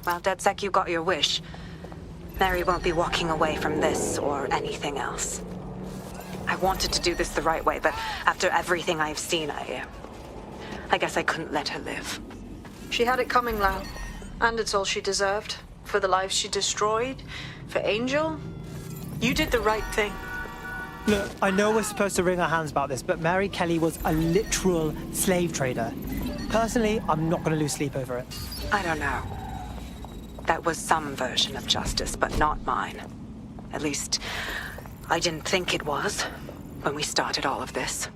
Well, DedSec, you got your wish. Mary won't be walking away from this or anything else. I wanted to do this the right way, but after everything I've seen, I guess I couldn't let her live. She had it coming, Lau. And it's all she deserved. For the lives she destroyed, for Angel. You did the right thing. Look, I know we're supposed to wring our hands about this, but Mary Kelly was a literal slave trader. Personally, I'm not going to lose sleep over it. I don't know. That was some version of justice, but not mine. At least, I didn't think it was when we started all of this.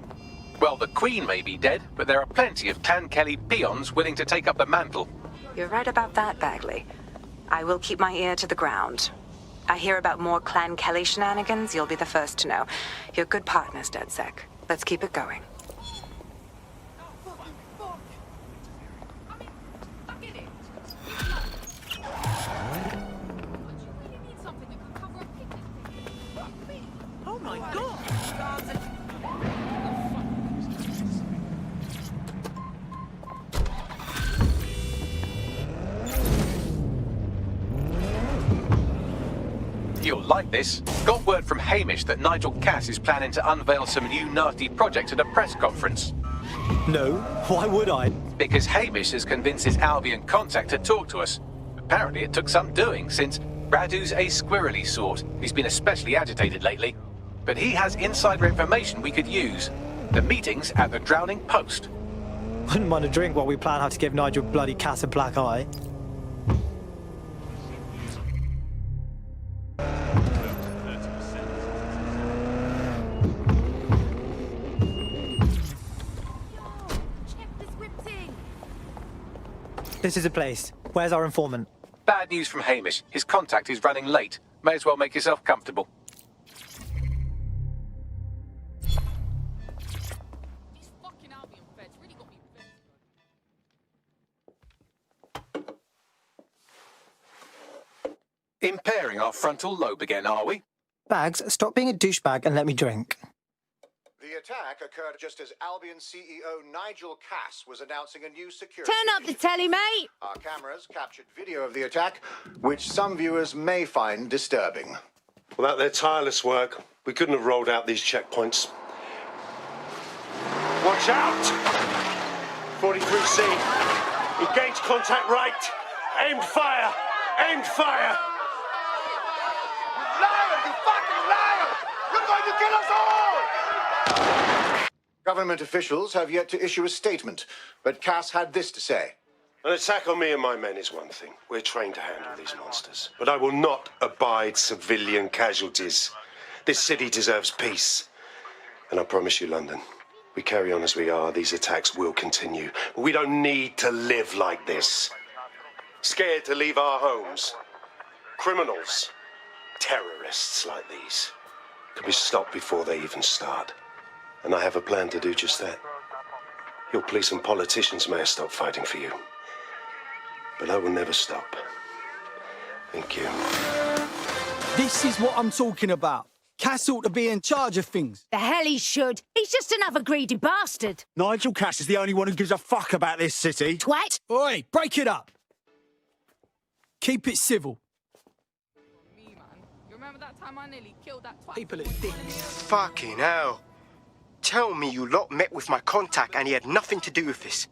Well, the Queen may be dead, but there are plenty of Clan Kelly peons willing to take up the mantle. You're right about that, Bagley. I will keep my ear to the ground. I hear about more Clan Kelly shenanigans, you'll be the first to know. You're good partners, DedSec. Let's keep it going. Oh my God! You'll like this. Got word from Hamish that Nigel Cass is planning to unveil some new nasty projects at a press conference. No, why would I? Because Hamish has convinced his Albion contact to talk to us. Apparently it took some doing, since Radu's a squirrely sort. He's been especially agitated lately. But he has insider information we could use. The meeting's at the Drowning Post. Wouldn't mind a drink while we plan how to give Nigel bloody Cass a black eye. This is the place. Where's our informant? Bad news from Hamish. His contact is running late. May as well make yourself comfortable. These fucking Albion feds really got me vexed. Impairing our frontal lobe again, are we? Bags, stop being a douchebag and let me drink. The attack occurred just as Albion CEO Nigel Cass was announcing a new security... Turn up the telly, mate! Our cameras captured video of the attack, which some viewers may find disturbing. Without their tireless work, we couldn't have rolled out these checkpoints. Watch out! 43C. Engage contact right. Aimed fire. Aimed fire. Liar! You fucking liar! You're going to kill us all! Government officials have yet to issue a statement, but Cass had this to say. An attack on me and my men is one thing. We're trained to handle these monsters. But I will not abide civilian casualties. This city deserves peace. And I promise you, London, we carry on as we are, these attacks will continue. But we don't need to live like this. Scared to leave our homes. Criminals, terrorists like these, can be stopped before they even start. And I have a plan to do just that. Your police and politicians may have stopped fighting for you. But I will never stop. Thank you. This is what I'm talking about. Cass ought to be in charge of things. The hell he should. He's just another greedy bastard. Nigel Cass is the only one who gives a fuck about this city. Twat. Oi, break it up. Keep it civil. Me, man. You remember that time I nearly killed that twat? People are dicks. Fucking hell. Tell me you lot met with my contact and he had nothing to do with this.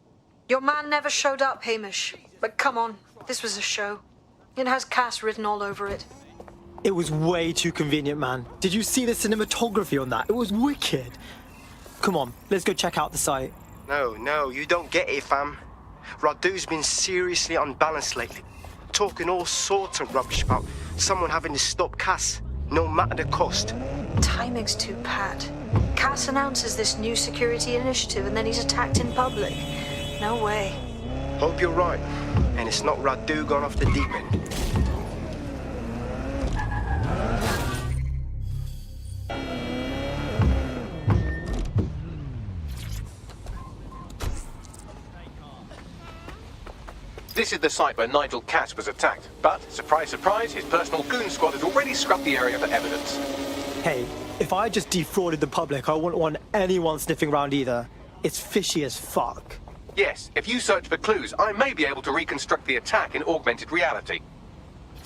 Your man never showed up, Hamish. But come on, this was a show. It has Cass written all over it. It was way too convenient, man. Did you see the cinematography on that? It was wicked. Come on, let's go check out the site. No, you don't get it, fam. Radu's been seriously unbalanced lately. Talking all sorts of rubbish about someone having to stop Cass, no matter the cost. Timing's too pat. Cass announces this new security initiative and then he's attacked in public. No way. Hope you're right, and it's not Radu gone off the deep end. This is the site where Nigel Cass was attacked. But, surprise, surprise, his personal goon squad has already scrubbed the area for evidence. Hey, if I just defrauded the public, I wouldn't want anyone sniffing around either. It's fishy as fuck. Yes, if you search for clues, I may be able to reconstruct the attack in augmented reality.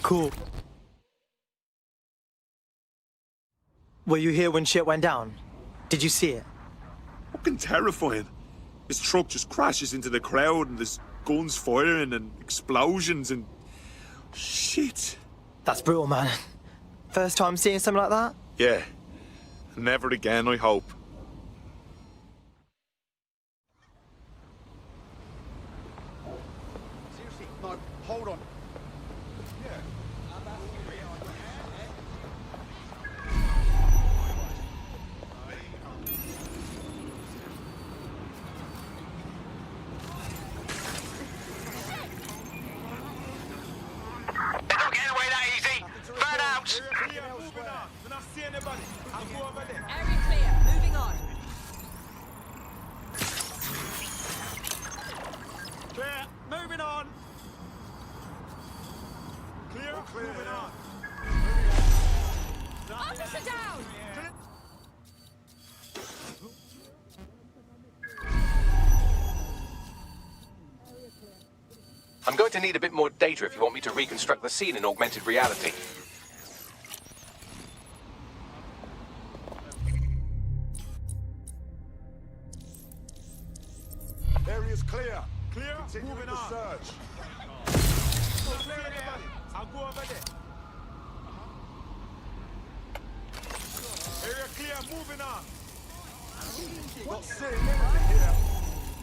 Cool. Were you here when shit went down? Did you see it? Fucking terrifying. His truck just crashes into the crowd and there's guns firing and explosions and... shit. That's brutal, man. First time seeing something like that? Yeah. Never again, I hope. Seriously, no, hold on. They're not getting away that easy! Burn out! We're not seeing anybody. I'll go over there. Area clear. Moving on. Clear. Moving on. Clear. Moving on. Officer down! I'm going to need a bit more data if you want me to reconstruct the scene in augmented reality. Area's clear. Clear. Moving on. Search. I'll go over there. Area clear. Moving on. Not seeing anything here.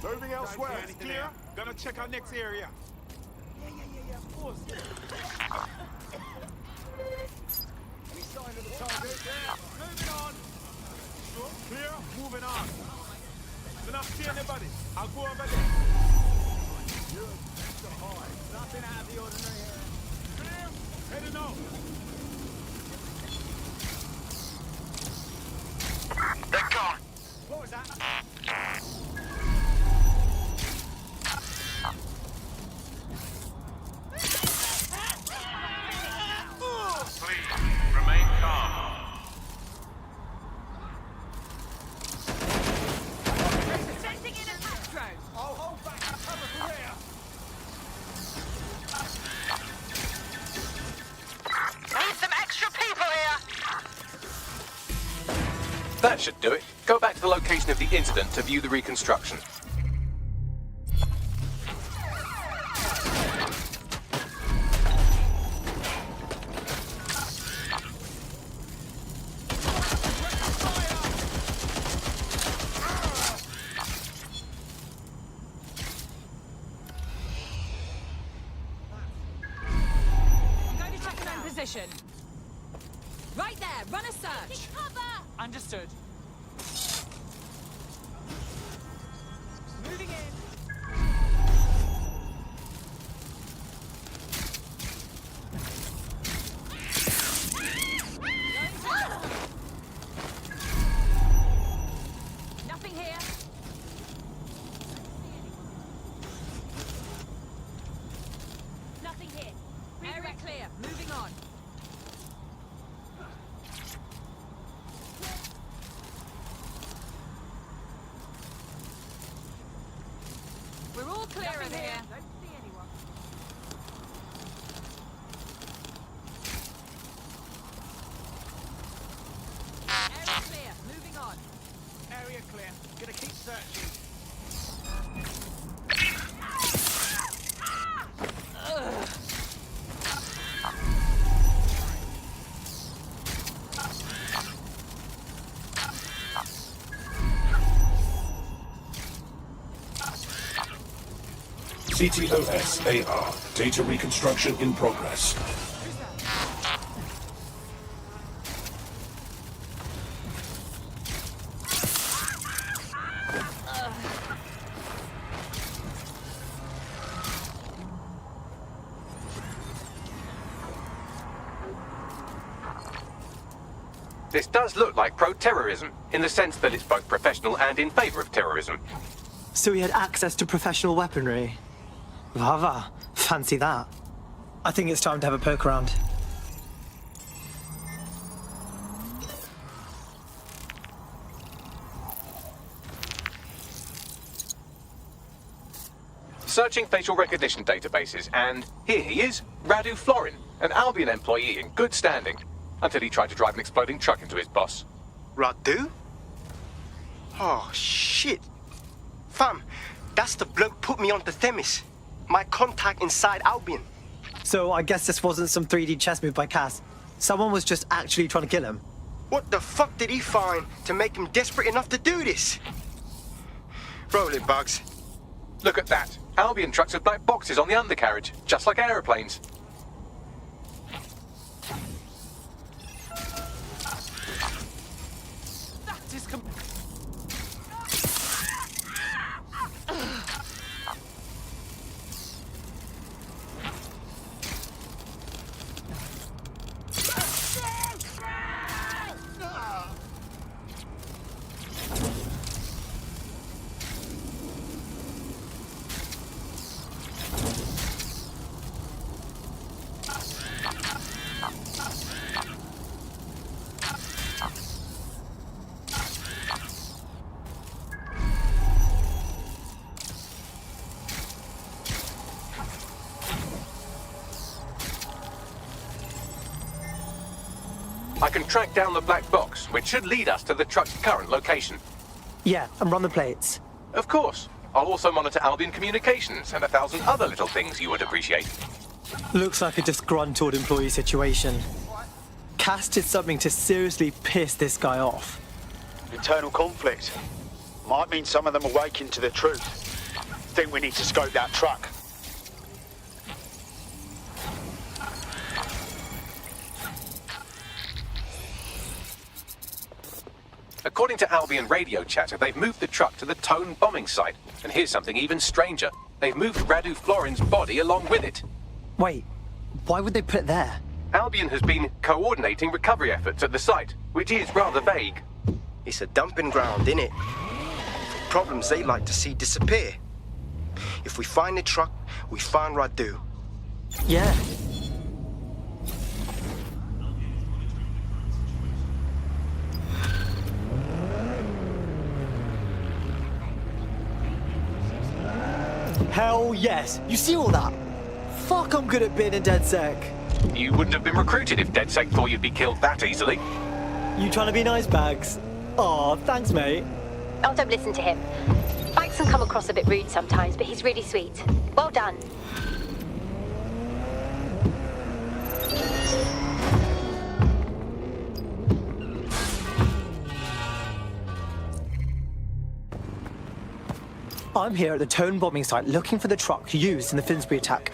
Moving elsewhere. Clear. Gonna check our next area. Yeah, of course. We signed the target. Moving on. Clear. Moving on. Do not see anybody. I'll go over there. Nothing out of the ordinary here. Clear. Heading out. They're gone! What was that? Please, remain calm. Sending in a pack drone. I'll hold back. Cover for rear. Need some extra people here! That should do it. Go back to the location of the incident to view the reconstruction. Go to check an position. Right there. Run a search. Understood. Moving in. Nothing here. Nothing here. Area clear. Moving on. We're all clear in here. Don't see anyone. Area clear. Moving on. Area clear. Gonna keep searching. CTOS AR. Data reconstruction in progress. This does look like pro-terrorism, in the sense that it's both professional and in favor of terrorism. So he had access to professional weaponry. Vava, fancy that. I think it's time to have a poke around. searching facial recognition databases, and here he is, Radu Florin, an Albion employee in good standing, until he tried to drive an exploding truck into his boss. Radu? Oh, shit. Fam, that's the bloke put me onto Themis. My contact inside Albion. So I guess this wasn't some 3D chess move by Cass. Someone was just actually trying to kill him. What the fuck did he find to make him desperate enough to do this? Roll it, Bugs. Look at that. Albion trucks with black boxes on the undercarriage, just like aeroplanes. That is I can track down the black box, which should lead us to the truck's current location. Yeah, and run the plates. Of course. I'll also monitor Albion communications and 1,000 other little things you would appreciate. Looks like a disgruntled employee situation. Cass did something to seriously piss this guy off. Internal conflict. Might mean some of them are waking to the truth. Think we need to scope that truck. According to Albion radio chatter, they've moved the truck to the Tone bombing site. And here's something even stranger. They've moved Radu Florin's body along with it. Wait, why would they put it there? Albion has been coordinating recovery efforts at the site, which is rather vague. It's a dumping ground, innit? Problems they like to see disappear. If we find the truck, we find Radu. Yeah. Hell yes. You see all that? Fuck, I'm good at being in DedSec. You wouldn't have been recruited if DedSec thought you'd be killed that easily. You trying to be nice, Bags? Aw, thanks, mate. Oh, don't listen to him. Bags can come across a bit rude sometimes, but he's really sweet. Well done. I'm here at the Tone bombing site looking for the truck used in the Finsbury attack.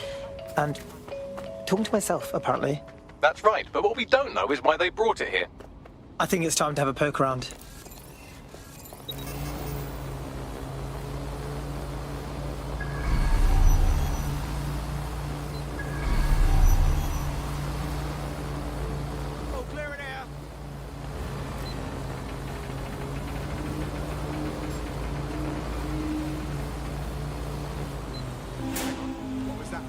And talking to myself, apparently. That's right, but what we don't know is why they brought it here. I think it's time to have a poke around. Oh, clear it out. What was that?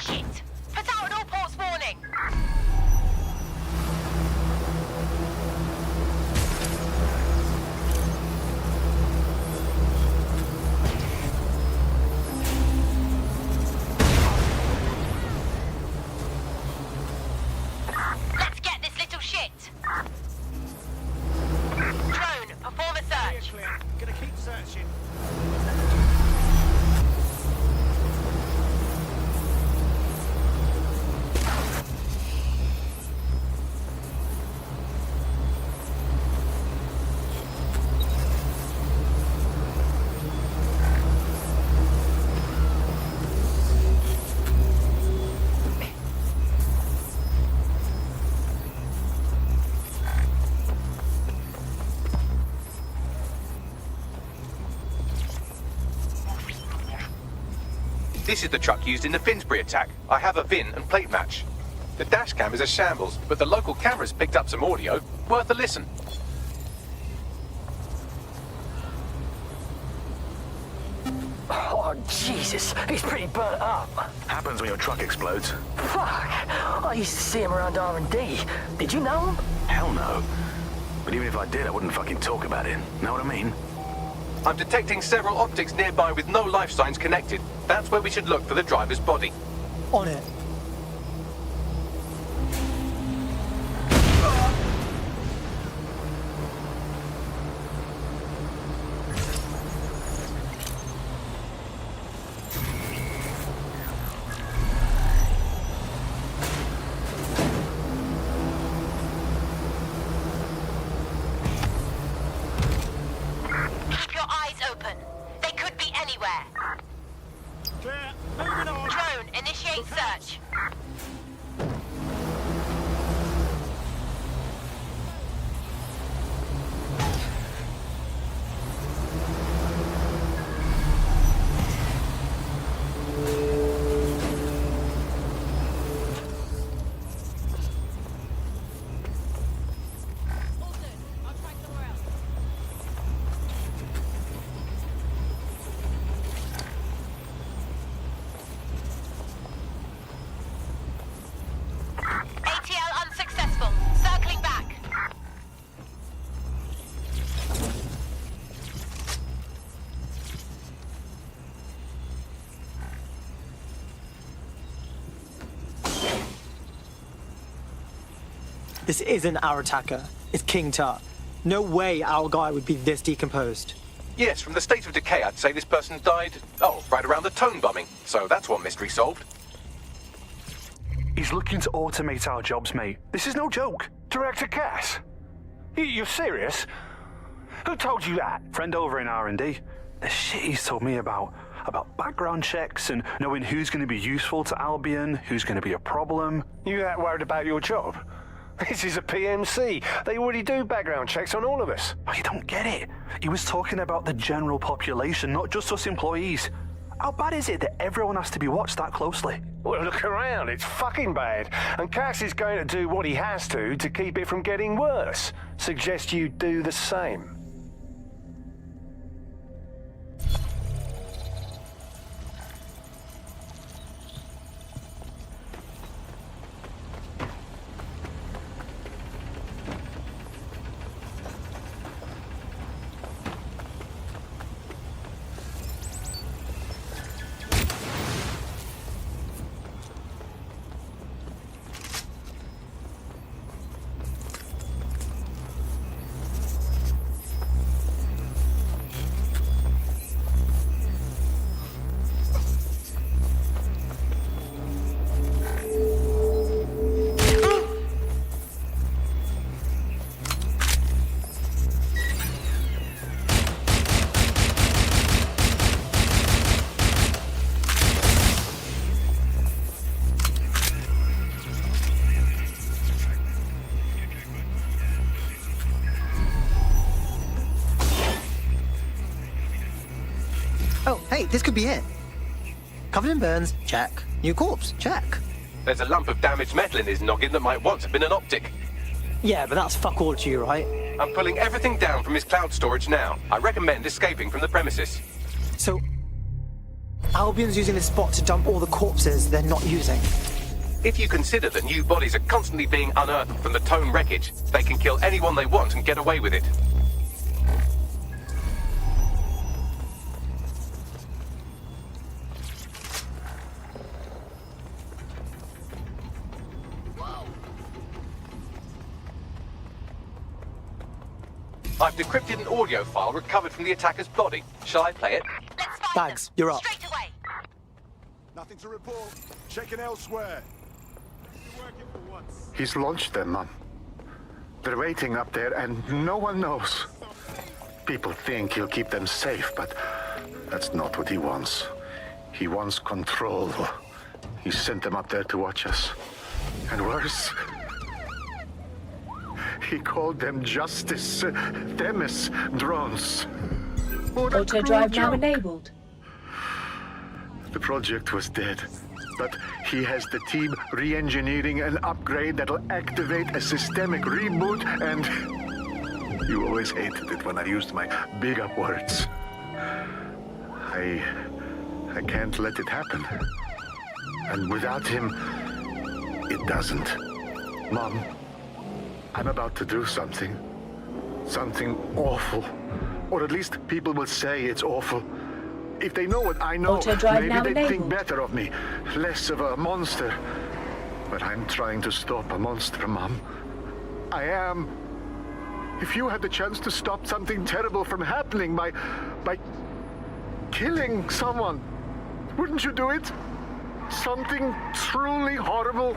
Shit! Put out an all ports warning! Let's get this little shit! Drone, perform a search. Gonna keep searching. This is the truck used in the Finsbury attack. I have a VIN and plate match. The dash cam is a shambles, but the local cameras picked up some audio. Worth a listen. Oh, Jesus, he's pretty burnt up. Happens when your truck explodes. Fuck, I used to see him around R&D. Did you know him? Hell no. But even if I did, I wouldn't fucking talk about it. Know what I mean? I'm detecting several optics nearby with no life signs connected. That's where we should look for the driver's body. On it. Keep your eyes open. They could be anywhere. Clear. Moving on. Drone, initiate search. ATL unsuccessful. Circling back. This isn't our attacker. It's King Tut. No way our guy would be this decomposed. Yes, from the state of decay, I'd say this person died, right around the tone bombing. So that's one mystery solved. He's looking to automate our jobs, mate. This is no joke. Director Cass? You're serious? Who told you that? Friend over in R&D. The shit he's told me about background checks and knowing who's going to be useful to Albion, who's going to be a problem. You that worried about your job? This is a PMC. They already do background checks on all of us. Oh, you don't get it. He was talking about the general population, not just us employees. How bad is it that everyone has to be watched that closely? Well, look around. It's fucking bad. And Cass is going to do what he has to keep it from getting worse. Suggest you do the same. Oh, hey, this could be it. Covered in burns, check. New corpse, check. There's a lump of damaged metal in his noggin that might once have been an optic. Yeah, but that's fuck all to you, right? I'm pulling everything down from his cloud storage now. I recommend escaping from the premises. So, Albion's using this spot to dump all the corpses they're not using. If you consider that new bodies are constantly being unearthed from the Tone wreckage, they can kill anyone they want and get away with it. I've decrypted an audio file recovered from the attacker's body. Shall I play it? Bags, you're up. Nothing to report. Checking elsewhere. Working for once. He's launched them, Mom. They're waiting up there and no one knows. People think he'll keep them safe, but that's not what he wants. He wants control. He sent them up there to watch us. And worse, he called them Justice Themis drones. Auto drive now enabled. The project was dead, but he has the team re-engineering an upgrade that'll activate a systemic reboot, and you always hated it when I used my big up words. I can't let it happen. And without him, it doesn't. Mom, I'm about to do something. Something awful. Or at least people will say it's awful. If they know what I know, maybe they'd think better of me. Less of a monster. But I'm trying to stop a monster, Mom. I am. If you had the chance to stop something terrible from happening by killing someone, wouldn't you do it? Something truly horrible.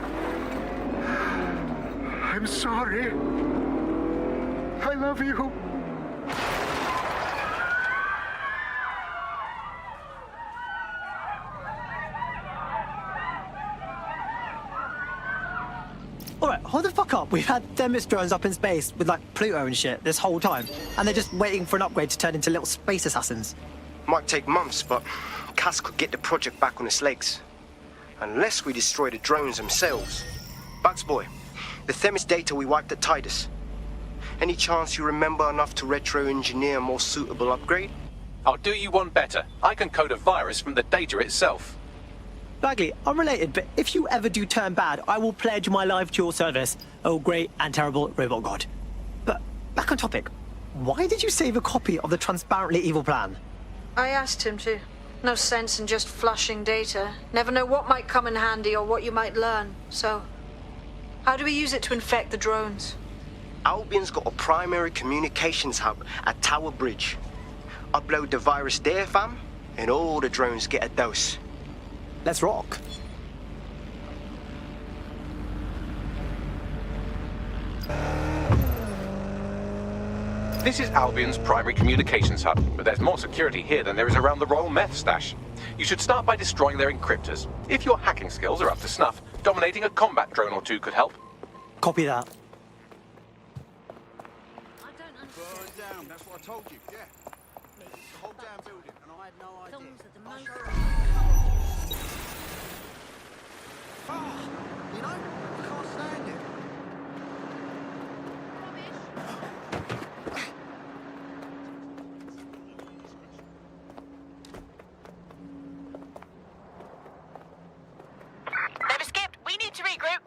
I'm sorry. I love you. Alright, hold the fuck up. We've had Themis drones up in space with like Pluto and shit this whole time. And they're just waiting for an upgrade to turn into little space assassins. Might take months, but Cass could get the project back on its legs. Unless we destroy the drones themselves. Bugs boy, the Themis data we wiped at Tidus. Any chance you remember enough to retro-engineer a more suitable upgrade? I'll do you one better. I can code a virus from the data itself. Bagley, unrelated, but if you ever do turn bad, I will pledge my life to your service. Oh, great and terrible robot god. But back on topic, why did you save a copy of the transparently evil plan? I asked him to. No sense in just flushing data. Never know what might come in handy or what you might learn. So, how do we use it to infect the drones? Albion's got a primary communications hub at Tower Bridge. Upload the virus there, fam, and all the drones get a dose. Let's rock. This is Albion's primary communications hub, but there's more security here than there is around the Royal Meth stash. You should start by destroying their encryptors. If your hacking skills are up to snuff, dominating a combat drone or two could help. Copy that. Burn down, that's what I told you, yeah. The whole damn building, and I had no idea. You know, I can't stand it. They've escaped. We need to regroup.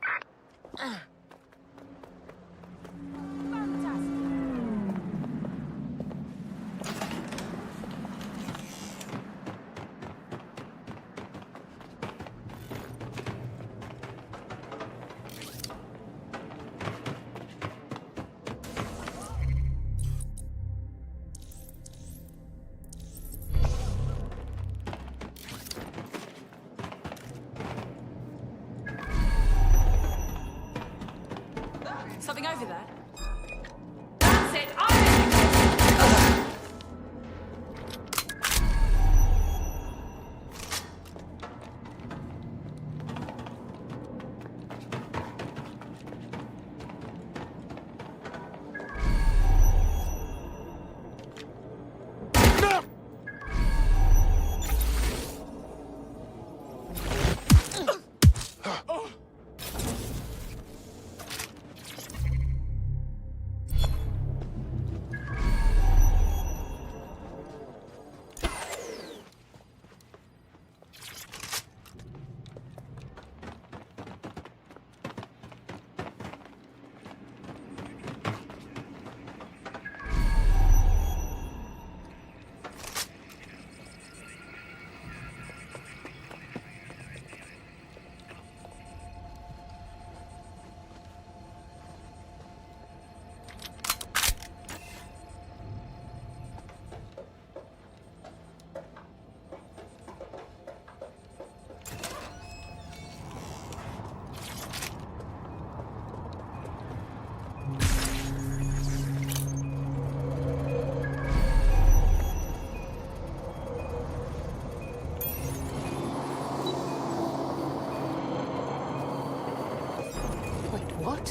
Something over there? That's it!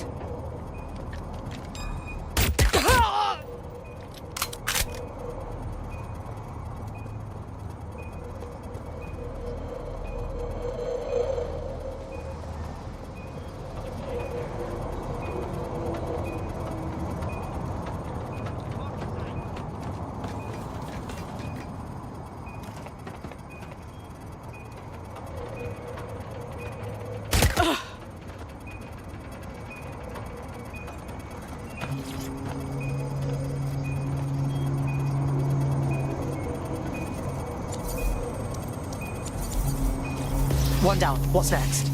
out. One down. What's next?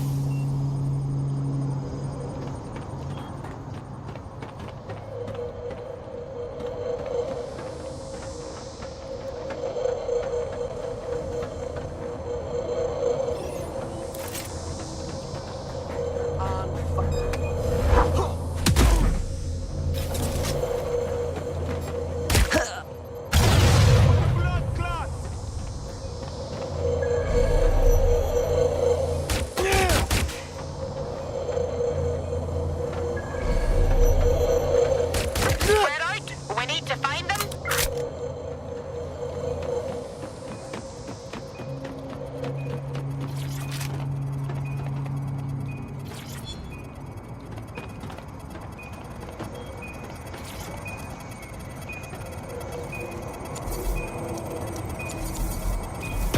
Spread out. We need to find them.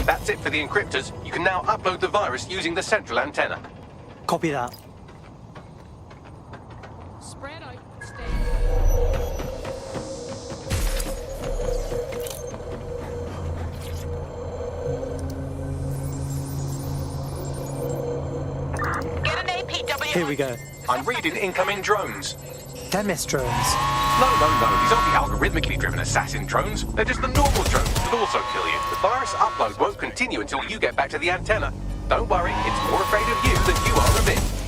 That's it for the encryptors. You can now upload the virus using the central antenna. Copy that. Spread out. Stay. Get an APW. Here we go. I'm reading incoming drones. Demis drones. No, these aren't the algorithmically driven assassin drones. They're just the normal drones that also kill you. The virus upload won't continue until you get back to the antenna. Don't worry, it's more afraid of you than you are of it.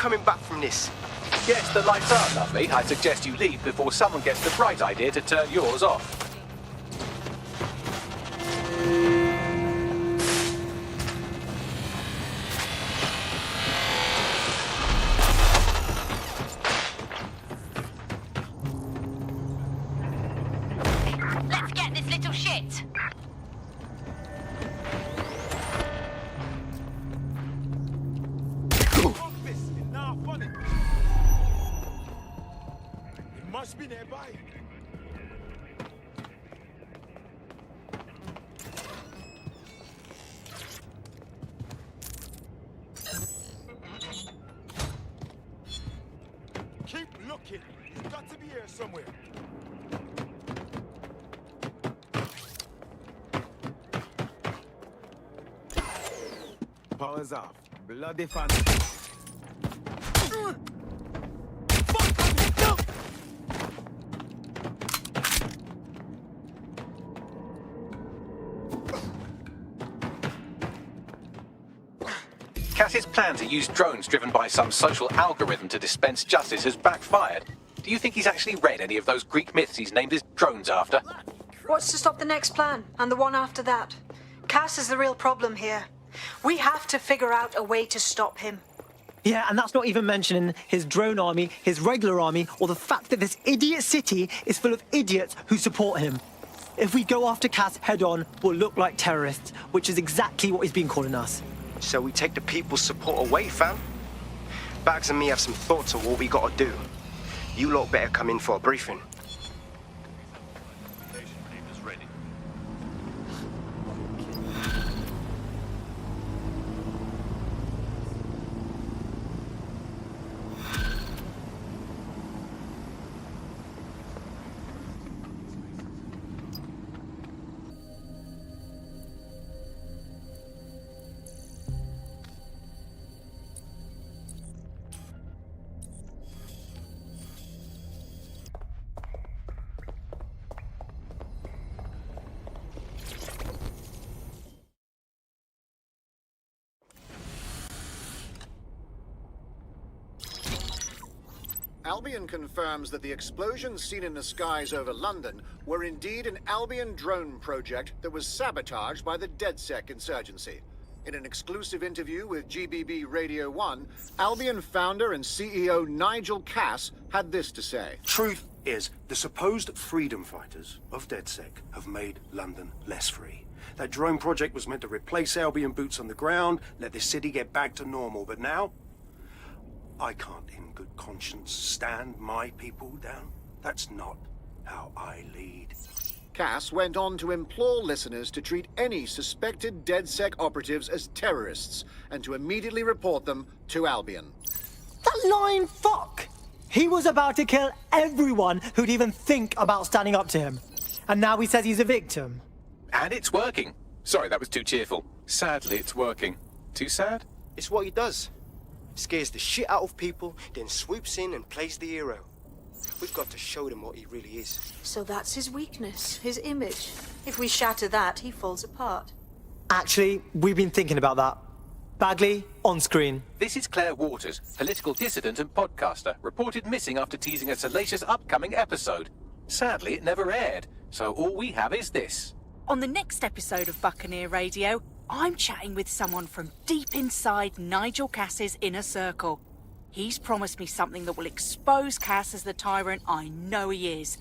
coming back from this? Yes, the lights are lovely. I suggest you leave before someone gets the bright idea to turn yours off. Let's get this little shit. Nah, funny. It must be nearby. Keep looking. He's got to be here somewhere. Power's off. Bloody fan. Cass's plan to use drones driven by some social algorithm to dispense justice has backfired. Do you think he's actually read any of those Greek myths he's named his drones after? What's to stop the next plan and the one after that? Cass is the real problem here. We have to figure out a way to stop him. Yeah, and that's not even mentioning his drone army, his regular army, or the fact that this idiot city is full of idiots who support him. If we go after Cass head-on, we'll look like terrorists, which is exactly what he's been calling us. So we take the people's support away, fam? Bags and me have some thoughts of what we gotta do. You lot better come in for a briefing. Albion confirms that the explosions seen in the skies over London were indeed an Albion drone project that was sabotaged by the DedSec insurgency. In an exclusive interview with GBB Radio 1, Albion founder and CEO Nigel Cass had this to say. Truth is, the supposed freedom fighters of DedSec have made London less free. That drone project was meant to replace Albion boots on the ground, let the city get back to normal, but now I can't in good conscience stand my people down. That's not how I lead. Cass went on to implore listeners to treat any suspected DedSec operatives as terrorists and to immediately report them to Albion. That lying fuck! He was about to kill everyone who'd even think about standing up to him. And now he says he's a victim. And it's working. Sorry, that was too cheerful. Sadly, it's working. Too sad? It's what he does. Scares the shit out of people, then swoops in and plays the hero. We've got to show them what he really is. So that's his weakness, his image. If we shatter that, he falls apart. Actually, we've been thinking about that. Bagley, on screen. This is Claire Waters, political dissident and podcaster, reported missing after teasing a salacious upcoming episode. Sadly, it never aired, so all we have is this. On the next episode of Buccaneer Radio, I'm chatting with someone from deep inside Nigel Cass's inner circle. He's promised me something that will expose Cass as the tyrant I know he is.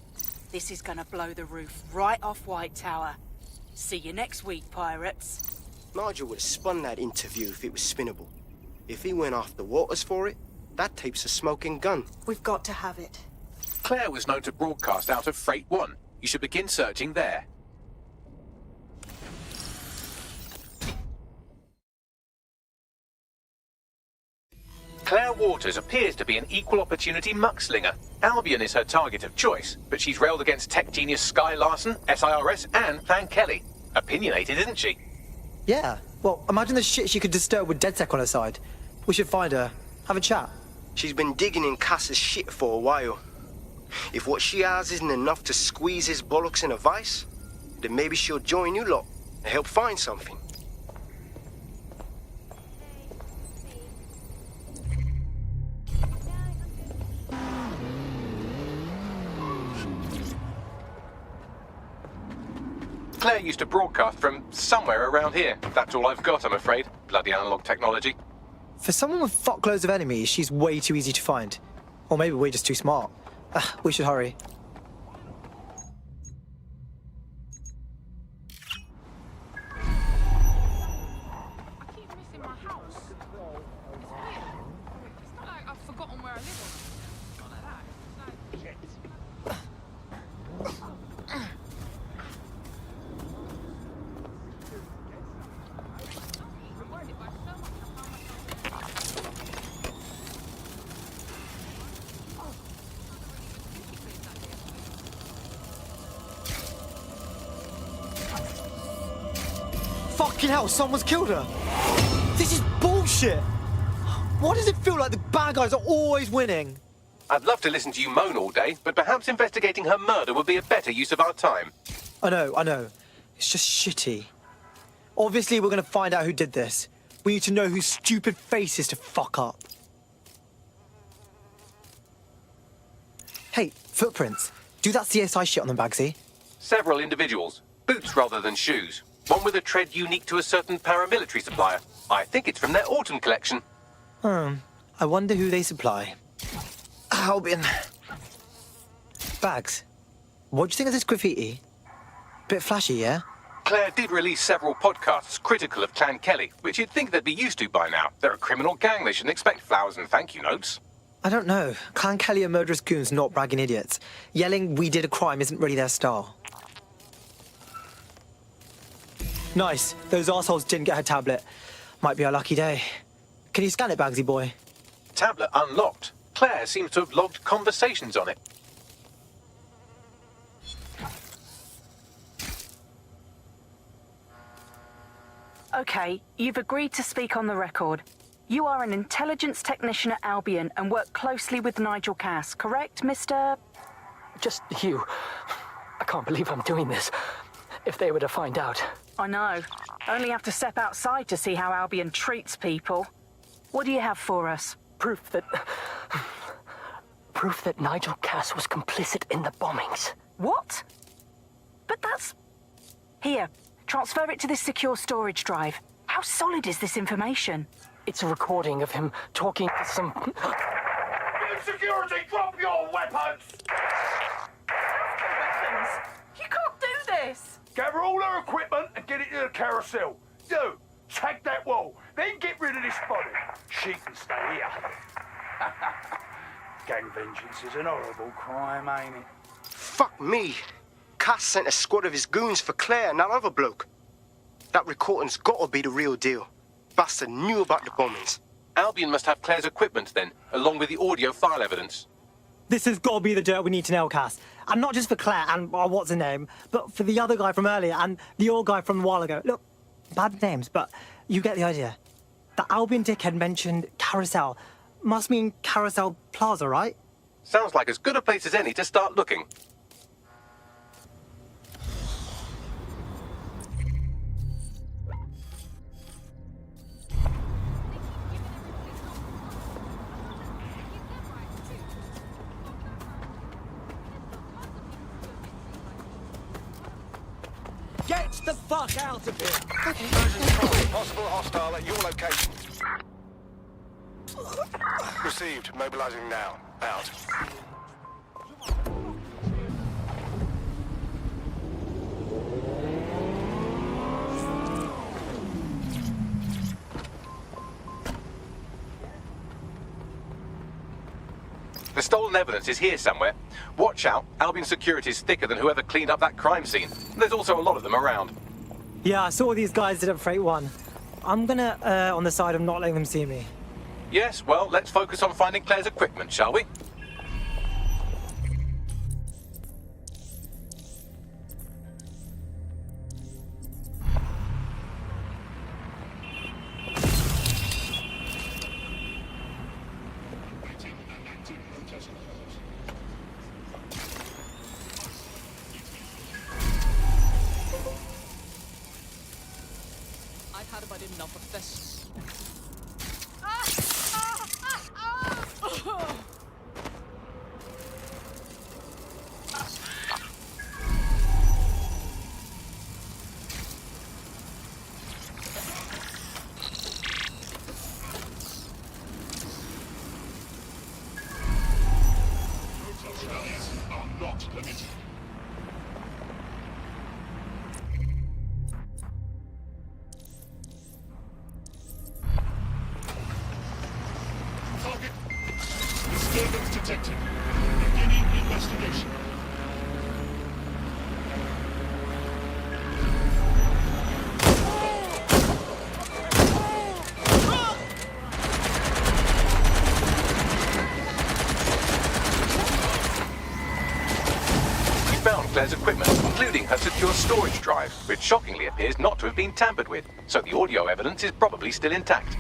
This is gonna blow the roof right off White Tower. See you next week, pirates. Nigel would have spun that interview if it was spinnable. If he went after Waters for it, that tape's a smoking gun. We've got to have it. Claire was known to broadcast out of Freight 1. You should begin searching there. Claire Waters appears to be an equal opportunity muckslinger. Albion is her target of choice, but she's railed against tech genius Sky Larson, SIRS, and Plan Kelly. Opinionated, isn't she? Yeah. Well, imagine the shit she could disturb with DedSec on her side. We should find her. Have a chat. She's been digging in Cass's shit for a while. If what she has isn't enough to squeeze his bollocks in a vice, then maybe she'll join you lot and help find something. used to broadcast from somewhere around here. That's all I've got, I'm afraid. Bloody analog technology. For someone with fuckloads of enemies, she's way too easy to find. Or maybe we're just too smart. We should hurry. Fucking hell, someone's killed her! This is bullshit! Why does it feel like the bad guys are always winning? I'd love to listen to you moan all day, but perhaps investigating her murder would be a better use of our time. I know. It's just shitty. Obviously, we're gonna find out who did this. We need to know whose stupid face is to fuck up. Hey, footprints. Do that CSI shit on them, Bagsy. Several individuals. Boots rather than shoes. One with a tread unique to a certain paramilitary supplier. I think it's from their autumn collection. I wonder who they supply. Albion. Bags, what do you think of this graffiti? Bit flashy, yeah? Claire did release several podcasts critical of Clan Kelly, which you'd think they'd be used to by now. They're a criminal gang. They shouldn't expect flowers and thank you notes. I don't know. Clan Kelly are murderous goons, not bragging idiots. Yelling we did a crime isn't really their style. Nice. Those assholes didn't get her tablet. Might be our lucky day. Can you scan it, Bagsy boy? Tablet unlocked. Claire seems to have logged conversations on it. Okay, you've agreed to speak on the record. You are an intelligence technician at Albion and work closely with Nigel Cass, correct, Mr...? Just you. I can't believe I'm doing this. If they were to find out. I know. Only have to step outside to see how Albion treats people. What do you have for us? Proof that Nigel Cass was complicit in the bombings. What? But that's... Here, transfer it to this secure storage drive. How solid is this information? It's a recording of him talking to some... Security, drop your weapons! You can't do this! Gather all her equipment and get it to the carousel. You, tag that wall, then get rid of this body. She can stay here. Gang vengeance is an horrible crime, ain't it? Fuck me. Cass sent a squad of his goons for Claire and that other bloke. That recording's gotta be the real deal. Bastard knew about the bombings. Albion must have Claire's equipment then, along with the audio file evidence. This has got to be the dirt we need to nail, Cass. And not just for Claire and what's her name, but for the other guy from earlier and the old guy from a while ago. Look, bad names, but you get the idea. The Albion dickhead mentioned Carousel. Must mean Carousel Plaza, right? Sounds like as good a place as any to start looking. Get the fuck out of here! Possible hostile at your location. Received. Mobilizing now. Out. The stolen evidence is here somewhere. Watch out, Albion security is thicker than whoever cleaned up that crime scene. There's also a lot of them around. Yeah, I saw these guys did at Freight 1. I'm gonna on the side of not letting them see me. Yes, well, let's focus on finding Claire's equipment, shall we? I've had about enough of this. detected. Beginning investigation. We found Claire's equipment, including her secure storage drive, which shockingly appears not to have been tampered with, so the audio evidence is probably still intact.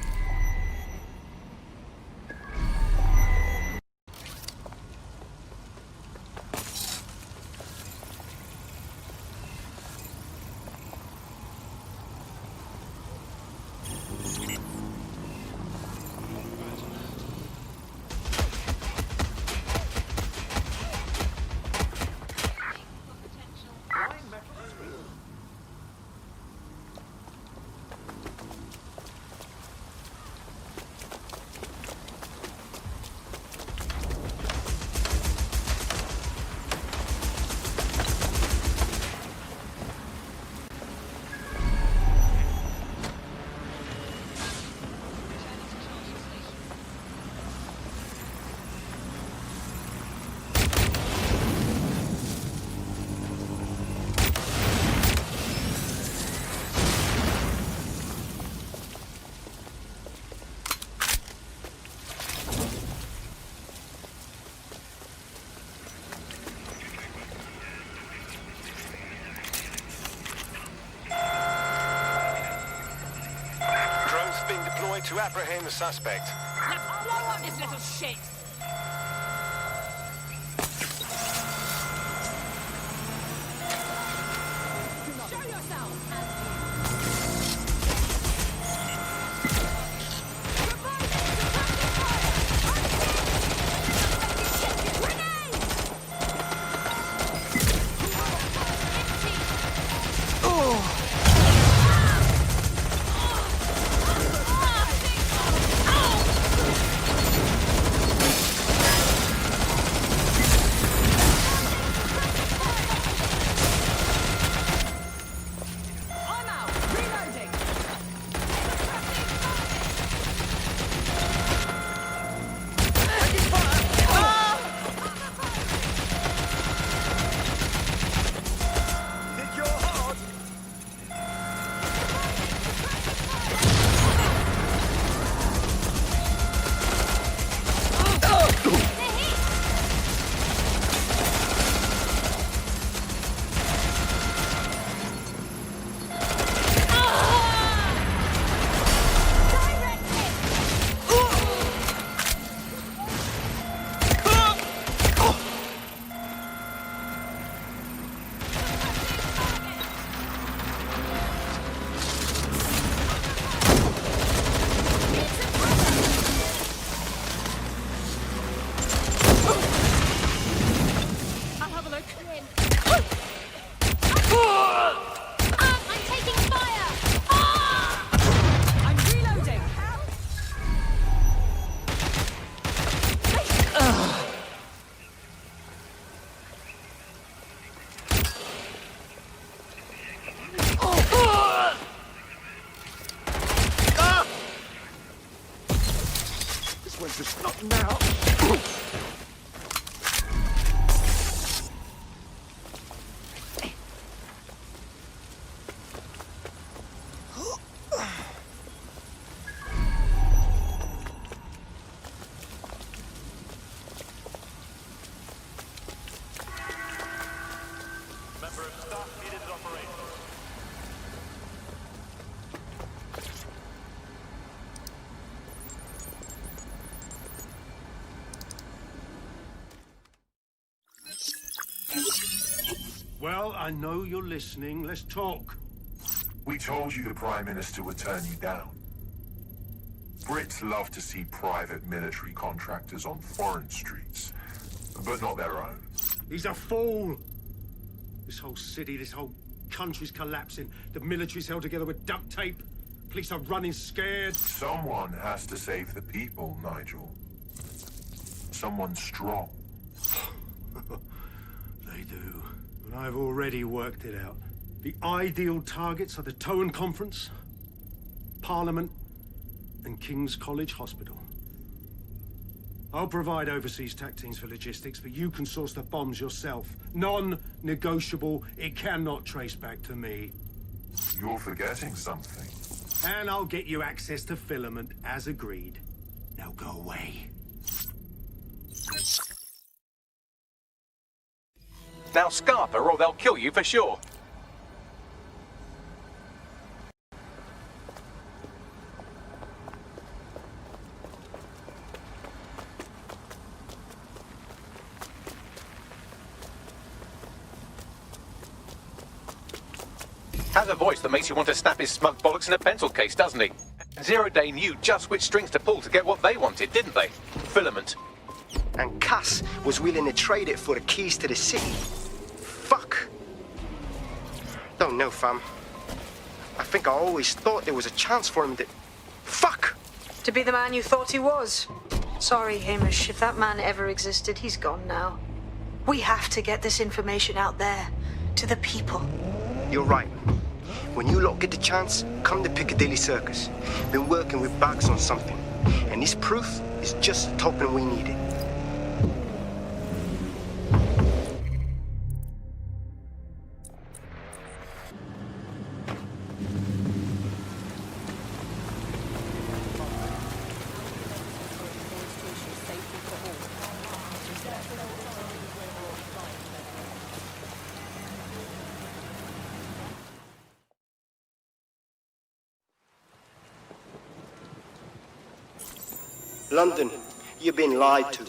To apprehend the suspect. Let's blow up this little shit! Show yourself! Just not now. Well, I know you're listening. Let's talk. We told you the Prime Minister would turn you down. Brits love to see private military contractors on foreign streets, but not their own. He's a fool. This whole city, this whole country's collapsing. The military's held together with duct tape. Police are running scared. Someone has to save the people, Nigel. Someone strong. They do. And I've already worked it out. The ideal targets are the Towan Conference, Parliament, and King's College Hospital. I'll provide overseas tech teams for logistics, but you can source the bombs yourself. Non-negotiable. It cannot trace back to me. You're forgetting something. And I'll get you access to filament, as agreed. Now go away. Now Scarper, or they'll kill you for sure. Has a voice that makes you want to snap his smug bollocks in a pencil case, doesn't he? Zero Day knew just which strings to pull to get what they wanted, didn't they? Filament. And Cass was willing to trade it for the keys to the city. Fuck. Don't know, fam. I think I always thought there was a chance for him to... Fuck! To be the man you thought he was. Sorry, Hamish. If that man ever existed, he's gone now. We have to get this information out there, to the people. You're right. When you lot get the chance, come to Piccadilly Circus. Been working with Bags on something. And this proof is just the token we needed. London, you've been lied to.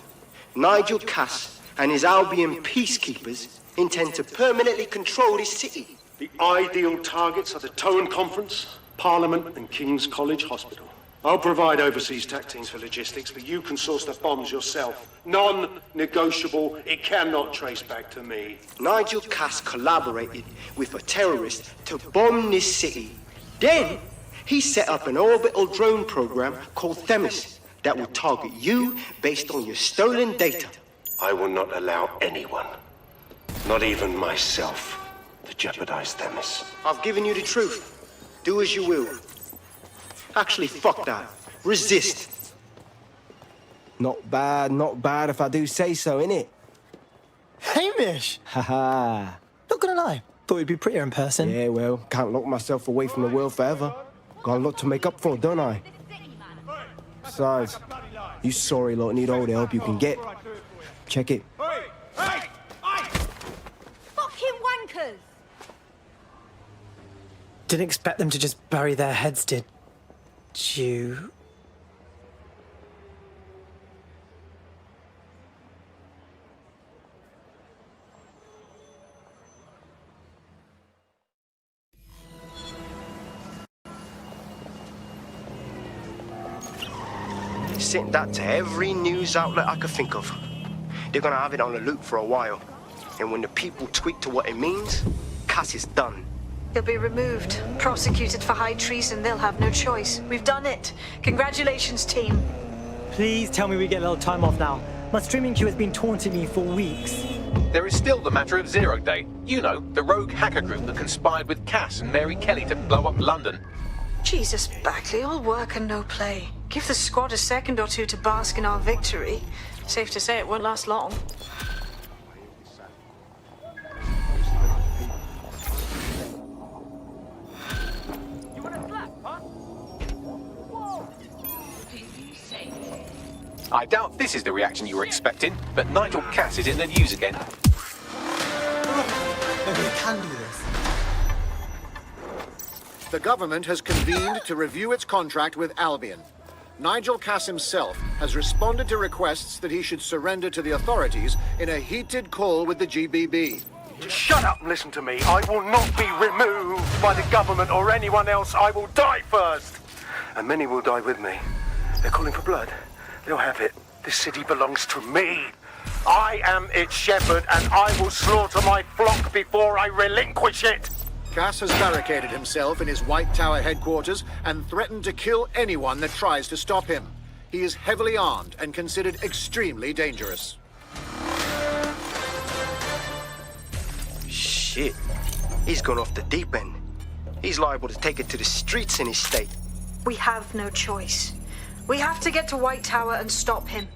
Nigel Cass and his Albion peacekeepers intend to permanently control this city. The ideal targets are the Towan Conference, Parliament, and King's College Hospital. I'll provide overseas tech teams for logistics, but you can source the bombs yourself. Non-negotiable. It cannot trace back to me. Nigel Cass collaborated with a terrorist to bomb this city. Then, he set up an orbital drone program called Themis that will target you based on your stolen data. I will not allow anyone, not even myself, to jeopardize Themis. I've given you the truth. Do as you will. Actually, fuck that. Resist. Not bad if I do say so, innit? Hamish! Haha. Not gonna lie, thought you'd be prettier in person. Yeah, well, can't lock myself away from the world forever. Got a lot to make up for, don't I? Besides, you sorry lot need all the help you can get. Check it. Fucking wankers! Didn't expect them to just bury their heads, did you? Sent that to every news outlet I could think of. They're gonna have it on the loop for a while. And when the people tweak to what it means, Cass is done. He'll be removed, prosecuted for high treason. They'll have no choice. We've done it. Congratulations, team. Please tell me we get a little time off now. My streaming queue has been taunting me for weeks. There is still the matter of Zero Day. You know, the rogue hacker group that conspired with Cass and Mary Kelly to blow up London. Jesus, Bagley, all work and no play. Give the squad a second or two to bask in our victory. Safe to say it won't last long. I doubt this is the reaction you were expecting, but Nigel Cass is in the news again. Maybe we can do this. The government has convened to review its contract with Albion. Nigel Cass himself has responded to requests that he should surrender to the authorities in a heated call with the GBB. Shut up and listen to me. I will not be removed by the government or anyone else. I will die first. And many will die with me. They're calling for blood. They'll have it. This city belongs to me. I am its shepherd, and I will slaughter my flock before I relinquish it. Cass has barricaded himself in his White Tower headquarters and threatened to kill anyone that tries to stop him. He is heavily armed and considered extremely dangerous. Shit. He's gone off the deep end. He's liable to take it to the streets in his state. We have no choice. We have to get to White Tower and stop him.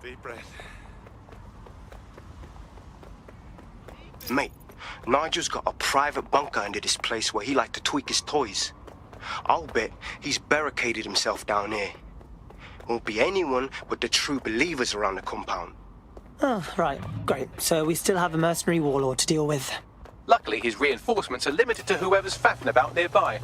Deep breath. Mate, Nigel's got a private bunker under this place where he liked to tweak his toys. I'll bet he's barricaded himself down here. Won't be anyone but the true believers around the compound. Oh, right. Great. So we still have a mercenary warlord to deal with. Luckily, his reinforcements are limited to whoever's faffing about nearby.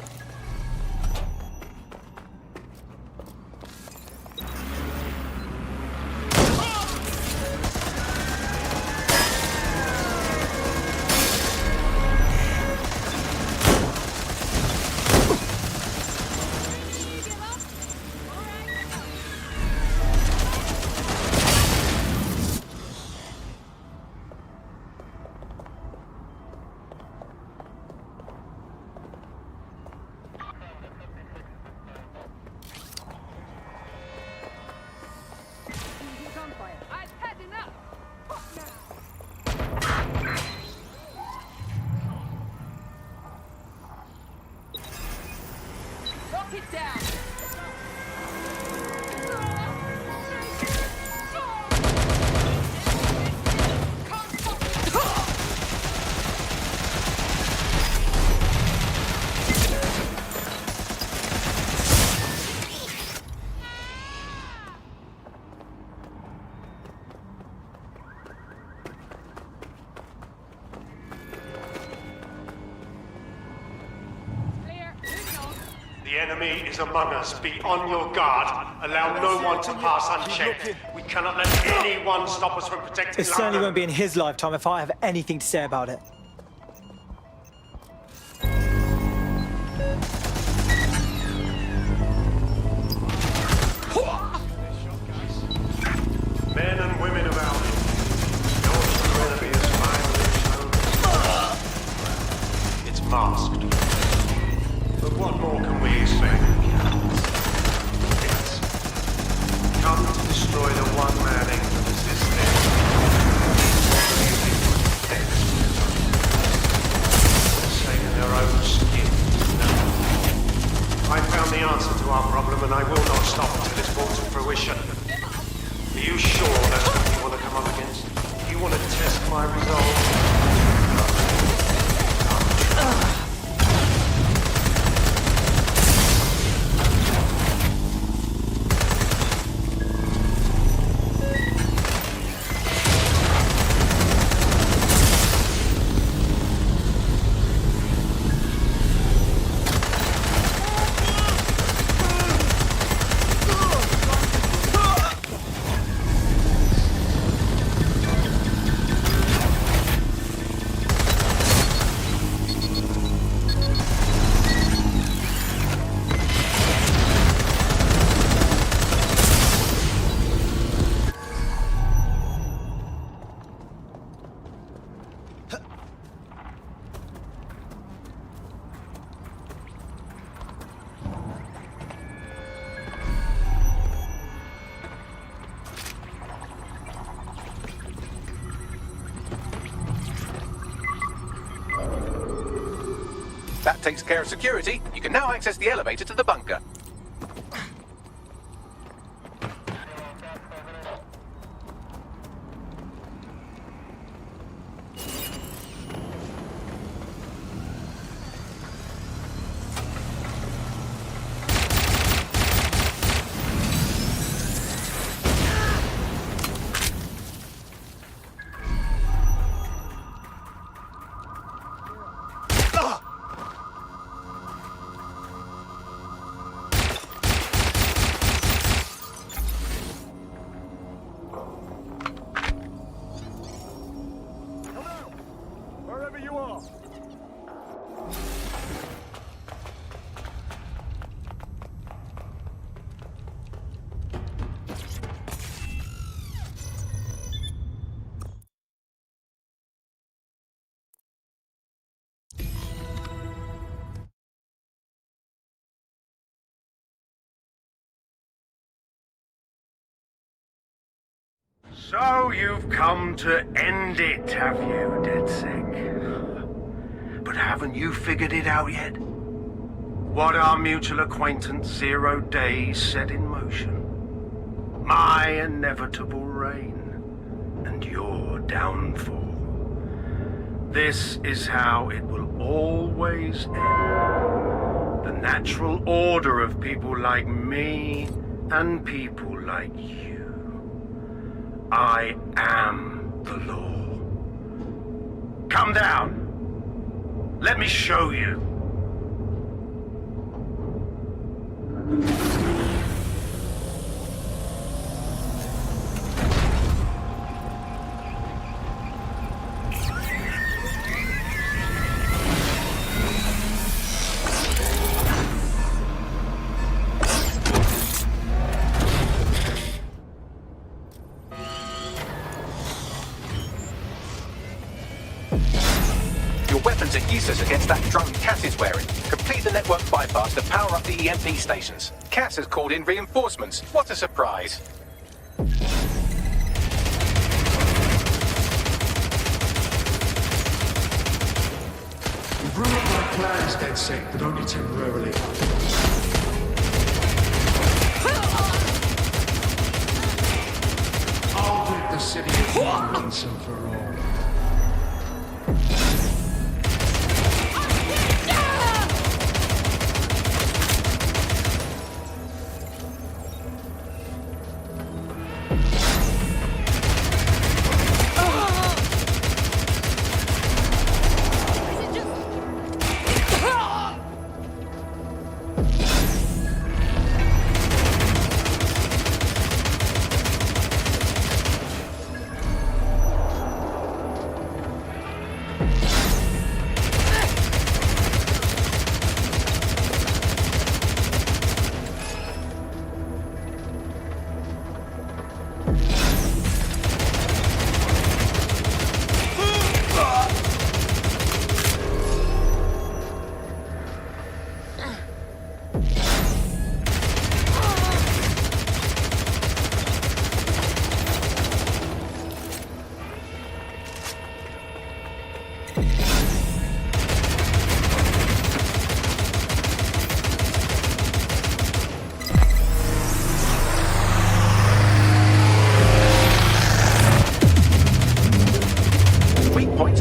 The enemy is among us. Be on your guard. Allow no one to pass unchecked. We cannot let anyone stop us from protecting It certainly London. won't be in his lifetime if I have anything to say about it. Men and women of Albion, your true enemy is finally shown. It's masked. But what more can we expect? Yes. Come to destroy the one man able to resist them. Saving their own skin. I found the answer to our problem, and I will not stop until it's brought to fruition. Are you sure that's what you want to come up against? You want to test my resolve? That takes care of security. You can now access the elevator to the bunker. So you've come to end it, have you, DedSec? But haven't you figured it out yet? What our mutual acquaintance 0 Days set in motion? My inevitable reign and your downfall. This is how it will always end. The natural order of people like me and people like you. I am the law. Come down. Let me show you. Your weapons are useless against that drone Cass is wearing. Complete the network bypass to power up the EMP stations. Cass has called in reinforcements. What a surprise. You've ruined my plans, DedSec, but only temporarily. I'll rid the city of you once and for all.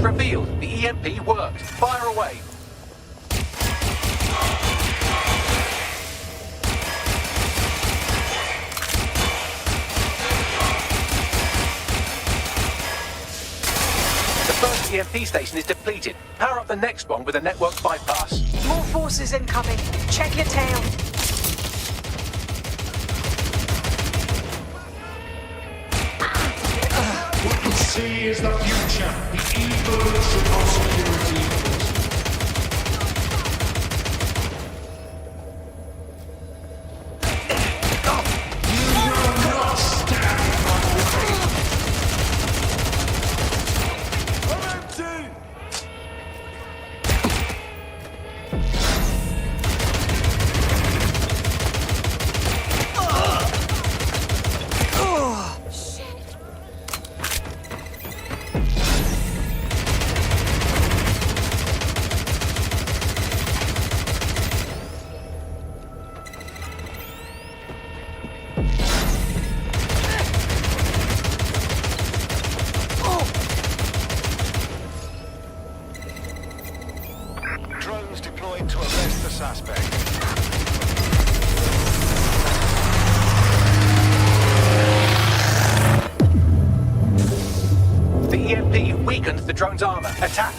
Revealed. The EMP worked. Fire away. The first EMP station is depleted. Power up the next one with a network bypass. More forces incoming. Check your tail. What you see is the future, the evolution of security. You will not stand my way. I'm empty! Drones deployed to arrest the suspect. The EMP weakened the drone's armor. Attack.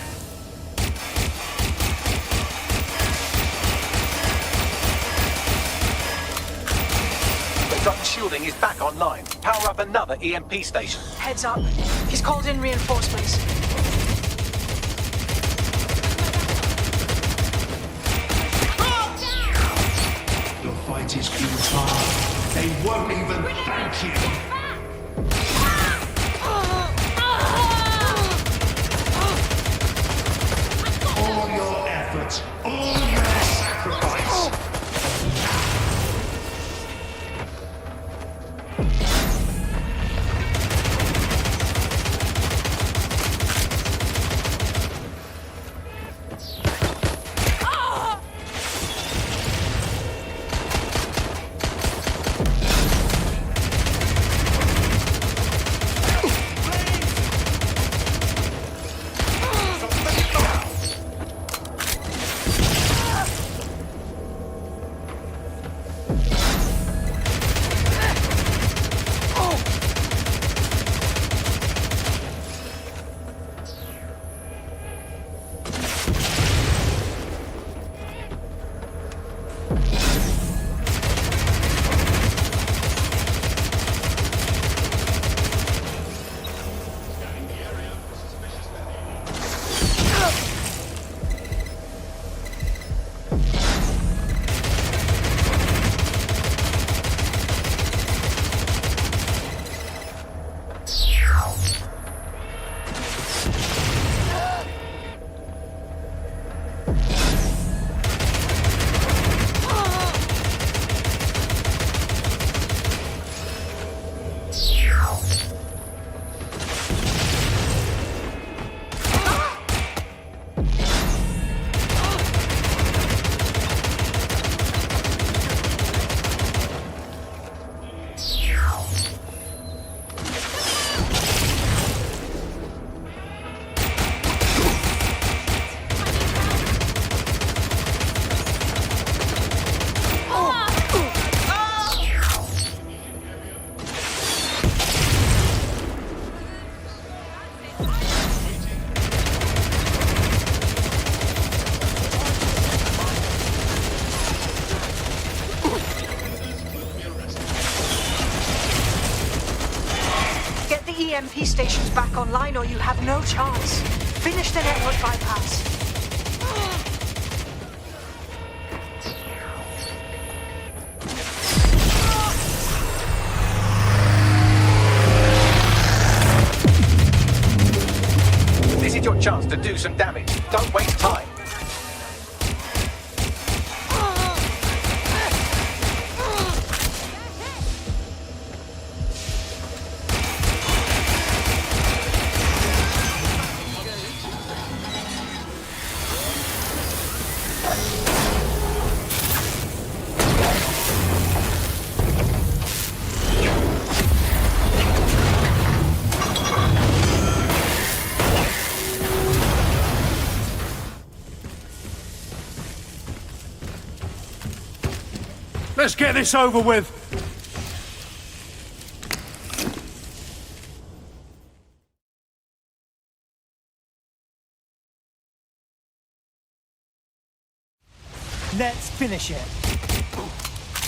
The drone's shielding is back online. Power up another EMP station. Heads up. He's called in reinforcements. Your fight is futile. They won't even thank you. All your efforts, all your sacrifice. Get the EMP stations back online or you have no chance. Finish the network bypass. This is your chance to do some damage. Don't waste time. Let's get this over with. Let's finish it.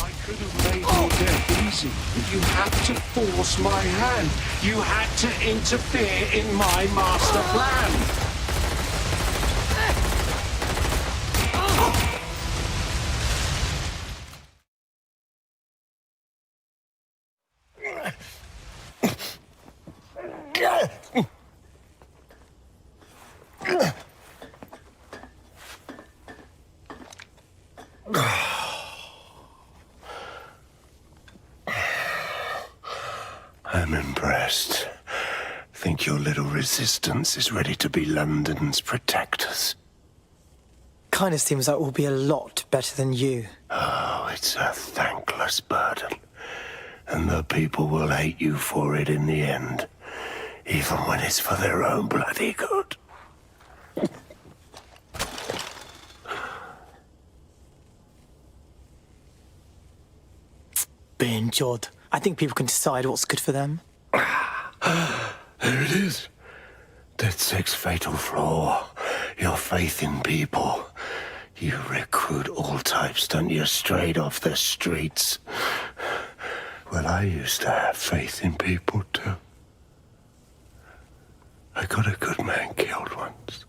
I could have made your death easy, but you had to force my hand. You had to interfere in my master plan. I'm impressed. Think your little resistance is ready to be London's protectors? Kind of seems like we'll be a lot better than you. Oh, it's a thankless burden. And the people will hate you for it in the end. Even when it's for their own bloody good. Being Jod, I think people can decide what's good for them. There it is. DedSec's fatal flaw. Your faith in people. You recruit all types, don't you, straight off the streets. Well, I used to have faith in people, too. I got a good man killed once.